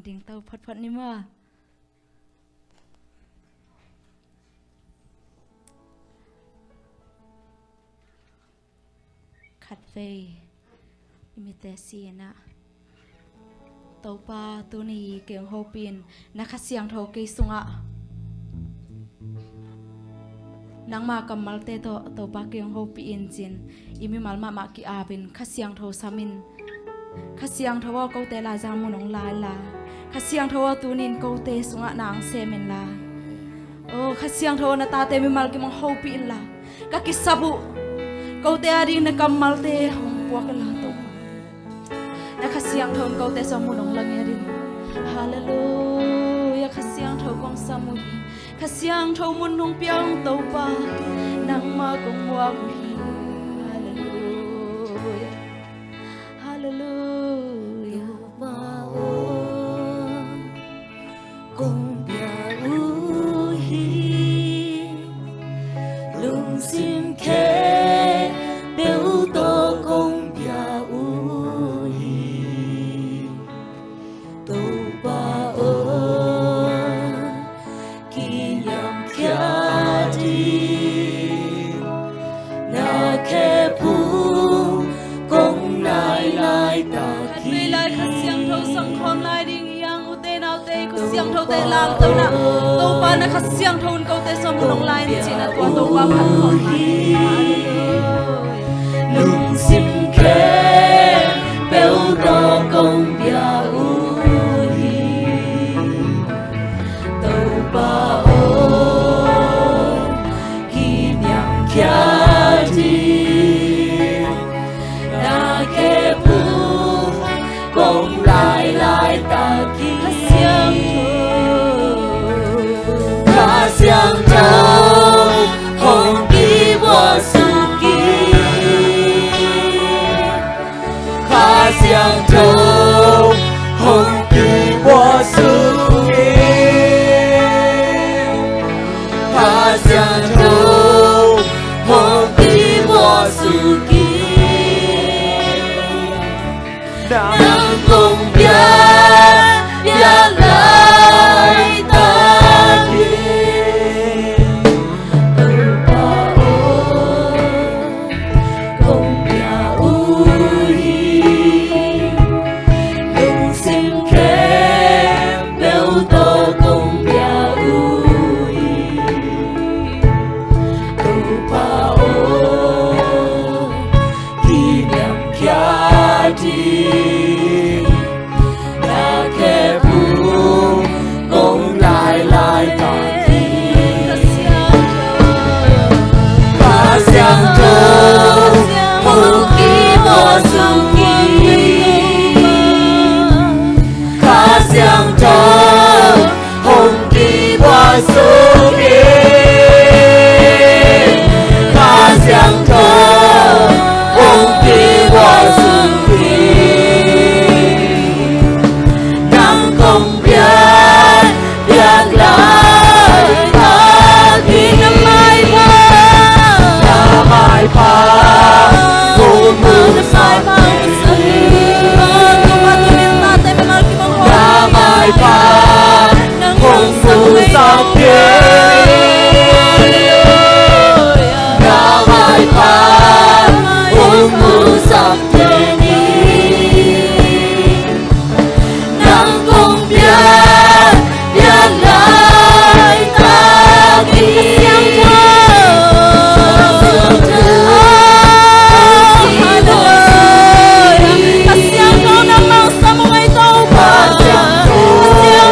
ding tàu phật phật ni mà khát về imitation na tàu pa tu ni keng ho pin na khát siang thâu cây sunga nang ma kamal te to tàu pa keng ho pin chin imi mal ma ki abin khát siang thâu samin khát siang thâu câu te la jang munong lai la khát siang thâu tu nin câu te sunga nang semen la oh khát siang thâu na ta te mi mal ki mang ho pin la ka ki sabu câu te ading na kamal te hong puak la to na khát siang thâu câu te som munong lang ya din hallelujah khát siang thâu kong samu khát siang thâu mun hong piang tàu pa nang ma kong wa hi hallelujah hallelujah ba o kong bia u hi lung sim khe biểu to kong bia u hi tàu ba o kỷ niệm kia đi na khe pu kong lai lai ta vì lại khát siang thâu sang khom lai ding yang u te nau te khát siang thâu te lang tàu na tàu pa na khát siang thâu câu te som munong lai chi na tua tàu pa khát khom lai lung sim khe biểu to kong bia u hi tàu ba o kỷ niệm kia đi na khe pu kong lai lai ta ki khát siang thâu hong ki bo su ki khát siang thâu hong ki bo su ki khát siang thâu hong ki bo su ki nang kong bia bia lai ta ki tàu ba o kong bia u hi lung sim khe biểu to kong bia u hi tàu ba o kỷ niệm kia đi na khe pu kong lai lai ta ki khát siang thâu hong ki bo su ki khát siang thâu hong ki bo su ki khát siang thâu hong ki bo su ki nang kong bia bia lai ta ki na mai pa ku mu sai pa na mai pa kong su sa pie na mai pa kong mu sa pie ni nang kong bia bia lai ta ki khát siang thâu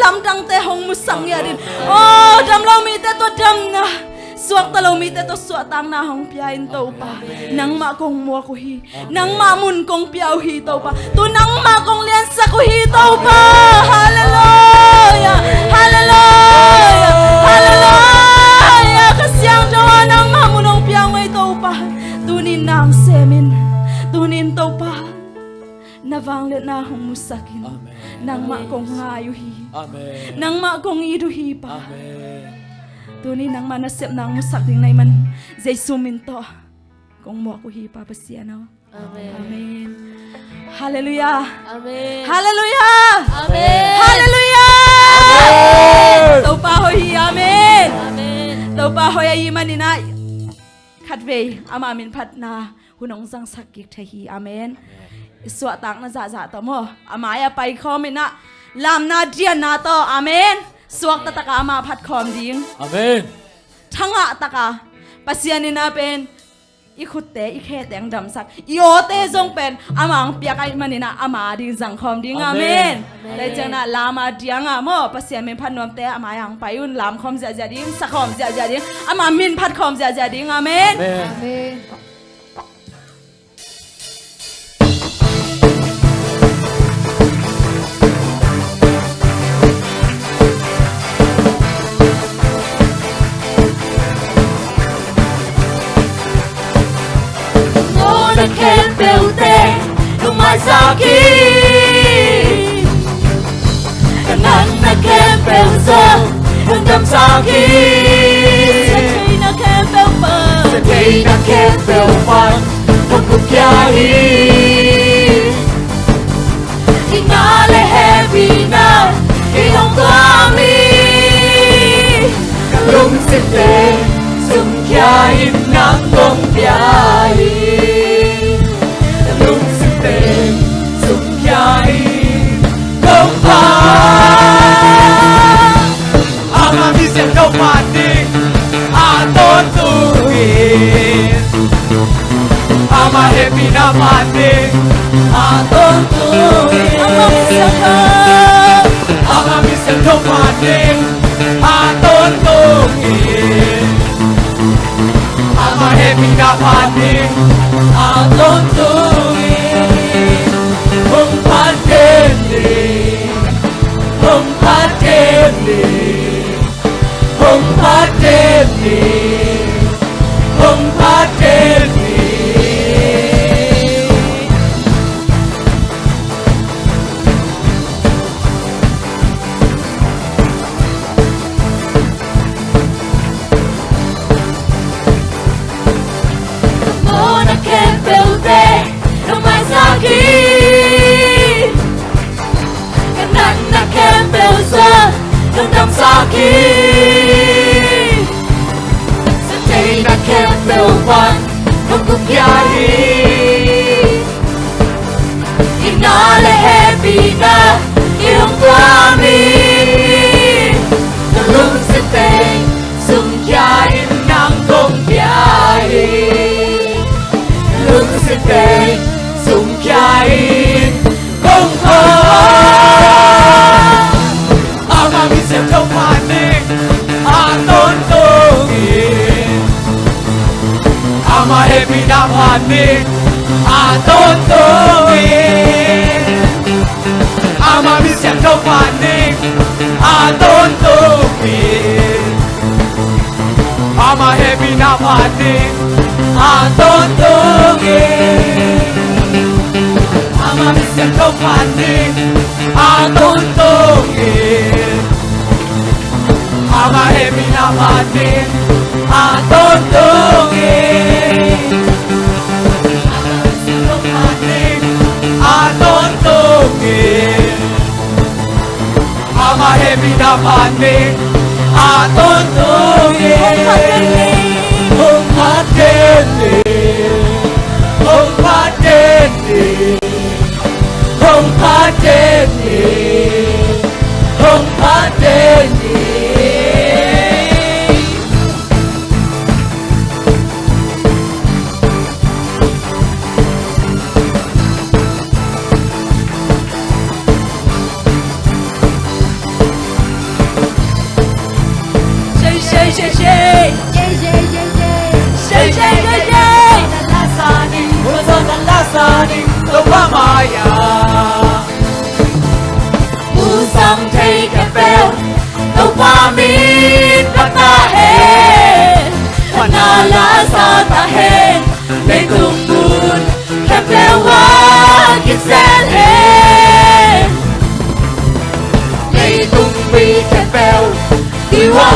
lam dang te hong musang ya din oh dam lo mi te to dam na suak ta lo mi te to suak tang na hong pia in to pa nang ma kong mo ko hi nang ma mun kong piao hi to pa tu nang ma kong lian sa ko hi to pa hallelujah hallelujah hallelujah kasyang jawa nang ma mun ong piao ngai to pa tu ni nang semin tu nin to pa navang le na hong musakin nang ma kong ngayu hi nang ma kong idu hi pa tu ni nang manasep nang musak ding nai man Jesu min to kong mo ko hi pa pasiano amen hallelujah Amen. hallelujah Amen. hallelujah tau pa hoi hi amen Amen. tau pa hoi ai manina khat ve ama min phat na hunong sang sakik the hi amen suwa tak na za to mo amaya pai khom ina lam na dia na to amen suak ta taka ama phat khom ding Amen. thanga taka pasiani na pen i khutte i khe teng dam sak i o te jong pen amang pia kai manina ama ding jang khom ding amen le chana lama dianga mo pasian men phat nom te ama yang payun lam khom ja ja ding sa khom ja ja ding ama min phat khom ja ja ding amen Amen. Mona ken belte no mai saki. Kanan na ken belza no dam saki. Satay na ken belpa. Satay na ken belpan. Pagkukyari. Inale heavy na iyong kami. Kalung sete sumkyain ng kong biyahe. Kalung sete sumkyain kong Ang amisyan daw pating aton tuwin. Ang mahappy na pating aton tuwin. Ang amisyan daw pating aton tuwin. Ang mahappy na pating aton tuwin. Kung patindi, kung patindi, kung patindi, kung patindi. Mona ken belte no mai saki. Kanan na ken belza no dam saki. Satay na ken belpan no kukyari. Inale heavy na iyong kami. Kalung satay sumkyain ng kong biyahe. Kalung satay sumkyain kong Ang amisyan daw pating aton tuwin. Ang mahappy na pating aton tuwin. Ang amisyan daw pating aton tuwin. Ang mahappy na pating aton tuwin. Ang amisyan daw pating aton tuwin. Ang mahappy na pating aton tuwin. Ang amisyan daw pating aton tuwin. Ang mahappy na pating aton tuwin. Kung patindi, kung patindi, kung patindi, kung patindi.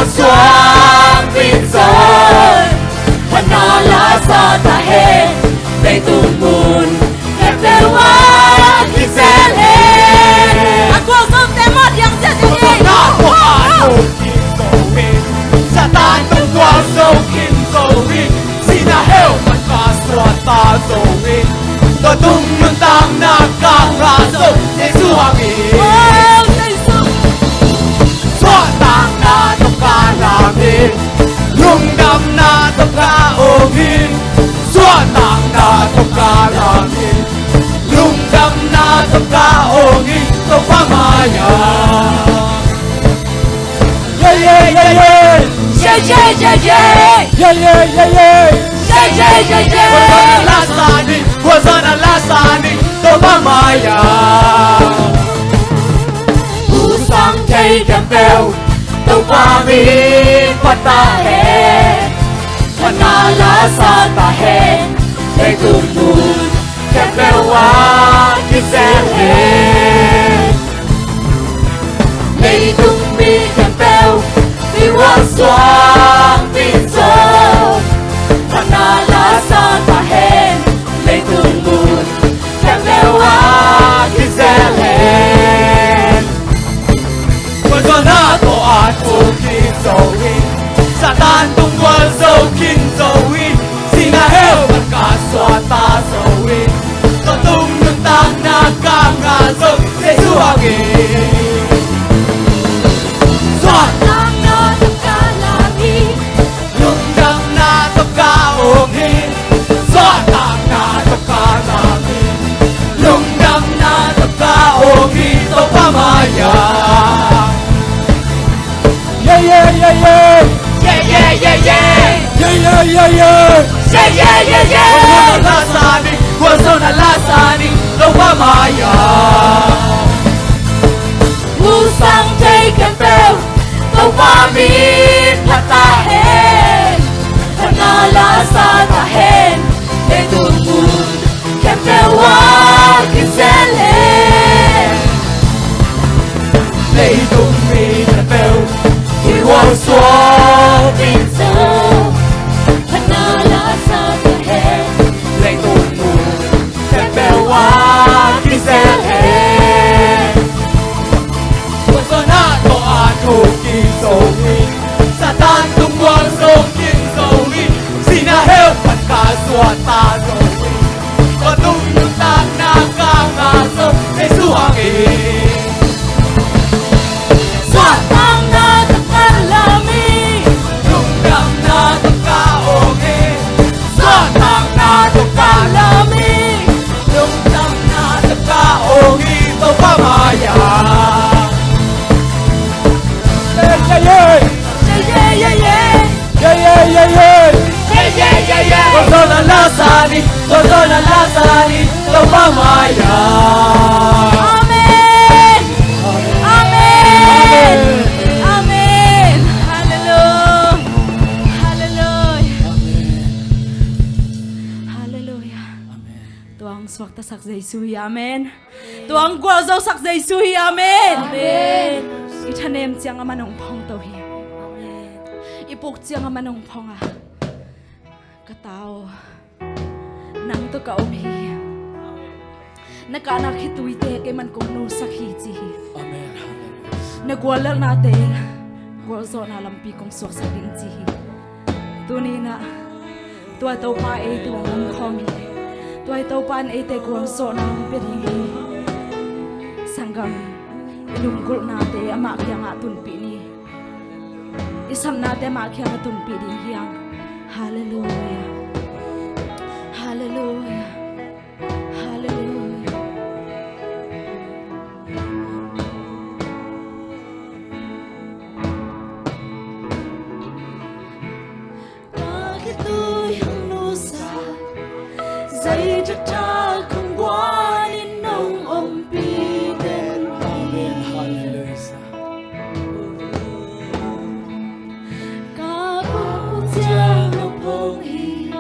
xoang vinh rồi Thân nó lá xa ta hết Đây tung buồn Hẹp đều hóa khi sẽ lên Aku som temot yang jadi. Ako anukin gawin Satan tung quang sâu kim gawin Sinahel man kaswata gawin Totung ng tang nakakaso Jesu angin Oh, Jesus. Swatang na tukalamin Lungdam na tukaogin Swatang na tukalamin Lungdam na tukaogin Ito pamaya Yeah, yeah, yeah, yeah Yeah, yeah, yeah, yeah Yeah, yeah, yeah, yeah Yeah, yeah, yeah, yeah Lasani, Wazana lasani Ito pamaya Usang chay kempel Tau pamin patahen Panala sa tahen Day tumbun Kempel wa kisehen Day tumbi kempel Diwa swang pinso Panala sa tahen Day tumbun Kempel wa kisehen Wazana to atukin zawin Satan tungwal zawkin zawin Sinahel magkaswata zawin Totung nuntang nakangaso Jesu angin Swatang na tukalami Lungdang na tukaogin Swatang na tukalami Lungdang na tukaogin Ito pamaya Yeah, yeah, yeah, yeah Yeah, yeah, yeah, yeah Yeah, yeah, yeah, yeah Yeah, yeah, yeah, yeah Wazona lasani Lawa maya Usang chay kempel Tau pamin patahen Panala sa tahen Day tumbun Kempel wa kiselen Lấy tung mi na bèo Iwan swang pinso Panala sa tahen Lấy tung mu Kempel wa kisehen Wazona to atuki zowi Satan tungwal zokin zowi Sinahel pagkaswata zowi Patung nutang nakangaso Jesu angin Swatang na takalami Lungdam na tukaogin Swatang na tukalami Lungdam na tukaogin Ito pamaya Yeah, yeah, yeah Yeah, yeah, yeah, yeah Yeah, yeah, yeah, yeah Yeah, yeah, yeah, yeah Wazona lasani Ito pamaya Amen. Amen. Amen. Hallelujah. Hallelujah. Hallelujah. Tuang swakta sak Jesuhi. Amen. Tuang gwazo sak Jesuhi. Amen. Amen. Itanem tiang amanong pong tawhi. Ipuk tiang amanong pong ah. Katao. Nang to kaumhi. Nakanak hituite kay man kung no sakiti. Amen. Nagwalal natin. Gwazo na lampi kong swak sa dinti. Tunina. Tuwa tau pa ay tuwang umkomi. Tuwa tau pa ay te gwazo na umpiri. Sanggam. Ilunggol natin ang maakya nga tunpi ni. Isam natin maakya nga tunpi din hiyang. Hallelujah. Hallelujah. Hallelujah. Bakit to'y hangnusa Sa'y tata kung guwanin nung umpiden Amen. Hallelujah. Kapag siyang naponghi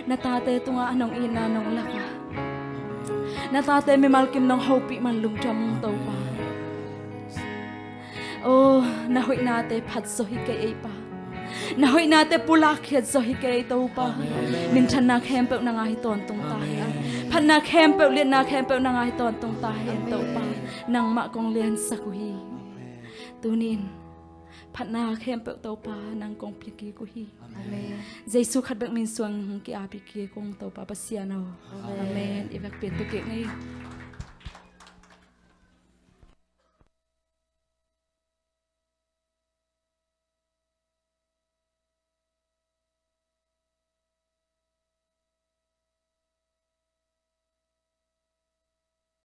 na tate tunga anong ina nong laka na tate mi malkim nong hopi man lungtram to pa oh nahoy nate phat so hi kay pa nahoy nate pulak hiat so hi kay to pa min chan na khem pe na nga hi ton tung ta hi phan na khem pe len na khem pe na nga hi ton tung ta hi to pa nang ma kong len sakuhi tunin phat na khem pe to pa nang kong pi ki ku hi amen jesu khat bak min suang ki a pi ki kong to pa pasiano amen ibak pe tu ke ngai